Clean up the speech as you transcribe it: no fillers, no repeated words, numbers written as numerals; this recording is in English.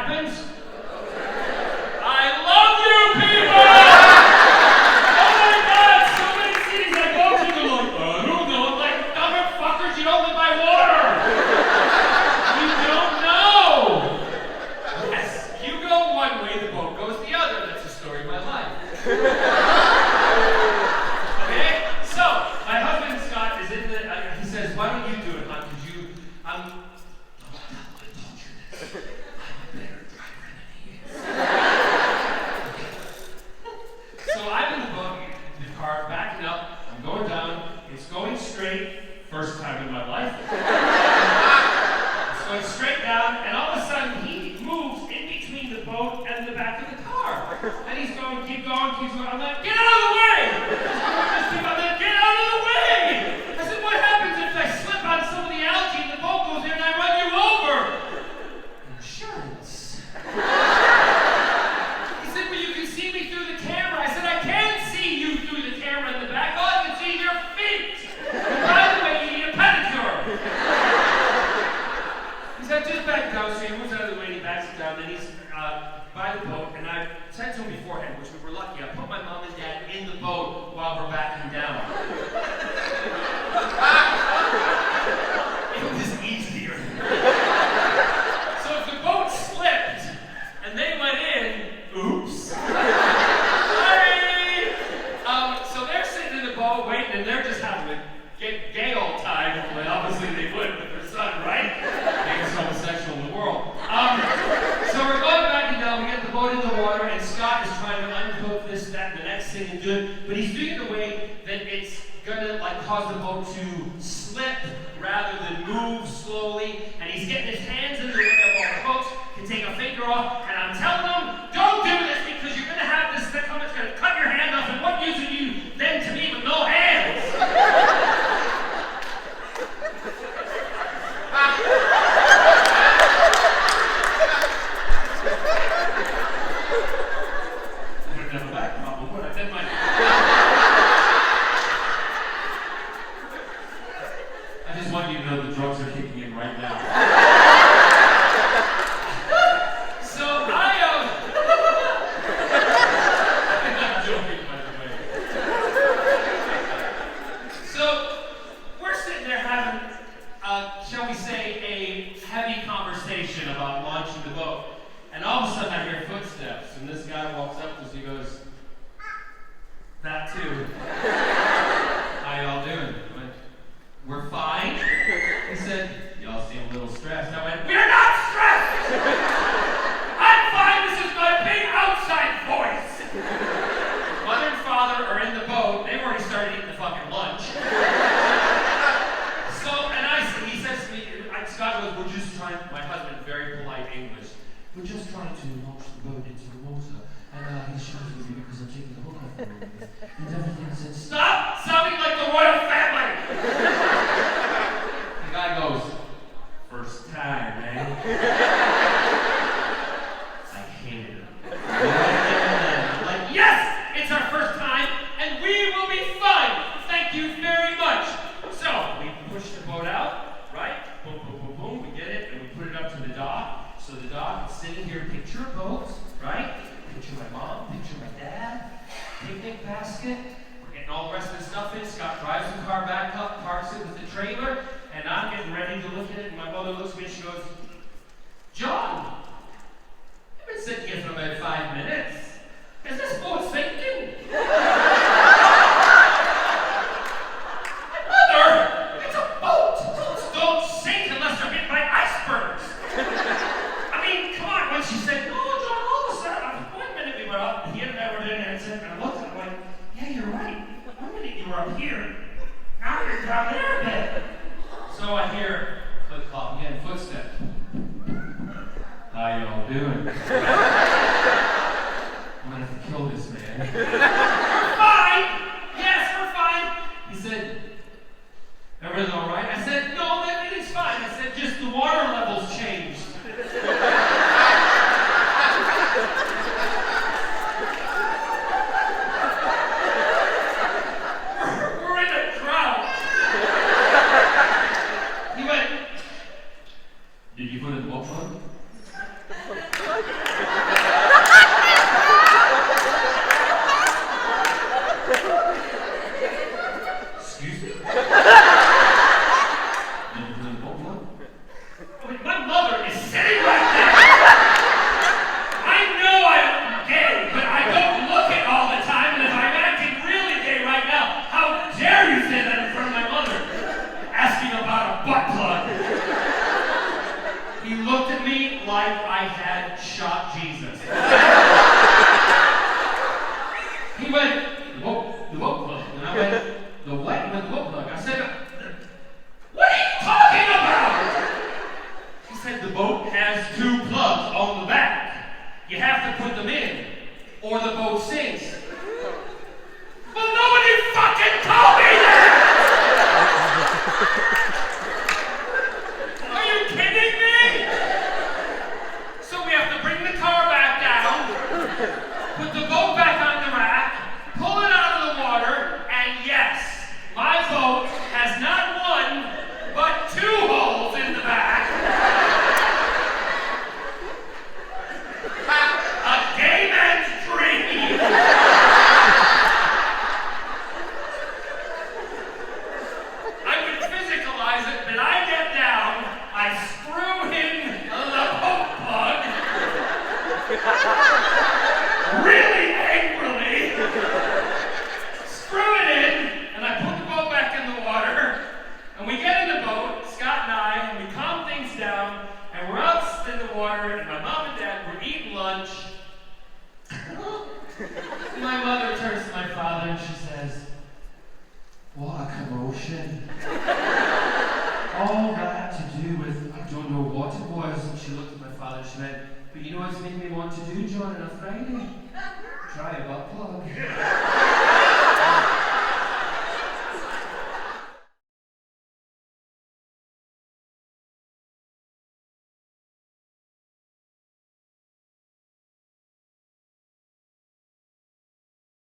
happens? I love you people! Oh my God, so many cities I go to, they're like, I don't know. I'm like, motherfuckers, you don't live by water. You don't know. Yes, you go one way, the boat goes the other. That's the story of my life. Okay, so my husband Scott is in the. He says, "Why don't you do it, hon? Because you, I told you this. I'm a better driver than he is." So I'm in the boat, the car, backing up. I'm going down. It's going straight. First time in my life. It's going straight down, and all of a sudden he moves in between the boat and the back of the car. And he's going, keep going, keep going. I'm like, get out of the way! I'm like, get out of the way! I said, what happens if I slip on some of the algae and the boat goes in and I run you over? Insurance. He said, well, you can see me through the camera. I said, I can see you through the camera in the back. All I can see is your feet. And by the way, you need a pedicure. He said, just back down. So he moves out of the way and he backs it down. Then he's by the boat, and I said to him beforehand, which we were lucky, I put my mom and dad in the boat while we're backing down. It was easier. So if the boat slipped and they went in, oops. Sorry. So they're sitting in the boat waiting, and they're just having a gay old time. Well, obviously they would with their son, right? Biggest homosexual in the world. So we're going back and down. We get the boat in the water, and Scott is trying to unhook this, that, and the next thing and do it, but he's doing it in a way that it's gonna like cause the boat to slip rather than move slowly. And he's getting his hands in the way of all the hooks, can take a finger off, and I'm telling him, don't do this because you're gonna have this thing come, it's gonna cut your hand off, and what use are you then to me with no hands? I just want you to know the drugs are kicking in right now. So I'm not joking, by the way. So we're sitting there having, shall we say, a heavy conversation about launching the boat. And all of a sudden I hear footsteps, and this guy walks up to us, he goes, that too. How y'all doing? I went, we're fine. He said, y'all seem a little stressed. I went, we're not stressed! I'm fine, this is my big outside voice. Mother and father are in the boat, they've already started eating the fucking lunch. So, and he says to me, Scott goes, we're just trying, my husband, very polite English, we're just trying to launch the boat into the water. And he shows me because I'm taking the hook off the rope. And everything I said, stop sounding like the royal family! The guy goes, first time, man. I hated him. I'm like, yes, it's our first time, and we will be fine. Thank you very much. So, we push the boat out, right? Boom, boom, boom, boom. We get it, and we put it up to the dock. So the dock is sitting here, picture of boats, right? Picture my mom, picture my dad, picnic basket. We're getting all the rest of the stuff in. Scott drives the car back up, parks it with the trailer, and I'm getting ready to look at it, and my mother looks at me and she goes, John, I've been sitting here for about 5 minutes. Is this boat sinking? Mother, it's a boat. Boats don't sink unless they're hit by icebergs. I mean, come on. When she said, no, John, all of a sudden, 1 minute we were up, he and I were in and said, and I looked at him like, yeah, you're right. 1 minute you were up here, now you're down there a bit. So I hear click-clop again, footsteps. How y'all doing? I'm gonna have to kill this man. We're fine! Yes, we're fine! He said, everything's all right? I said, no, everything's fine. I said, just the water levels changed. We're in a drought. He went, did you put in the boat? shot Jesus. He went, the boat plug. And I went, the what? He went, the boat plug. I said, what are you talking about? He said, the boat has 2 plugs on the back. You have to put them in, or the boat sinks. Well, nobody fucking told me that! Are you kidding me? So we have to bring the car back down, put the boat back on the rack, pull it out of the water, and yes, my boat has not 1, but 2 holes in the back. A gay man's dream. I would physicalize it, but I get down, I screw in the boat plug, really angrily, screw it in, and I put the boat back in the water, and we get in the boat, Scott and I, and we calm things down, and we're out in the water, and my mom and dad were eating lunch. My mother turns to my father and she says, what a commotion. All that to do with, I don't know what it was. And she looked at my father and she went, but you know what's making me want to do, John, on a Friday? Try a butt plug.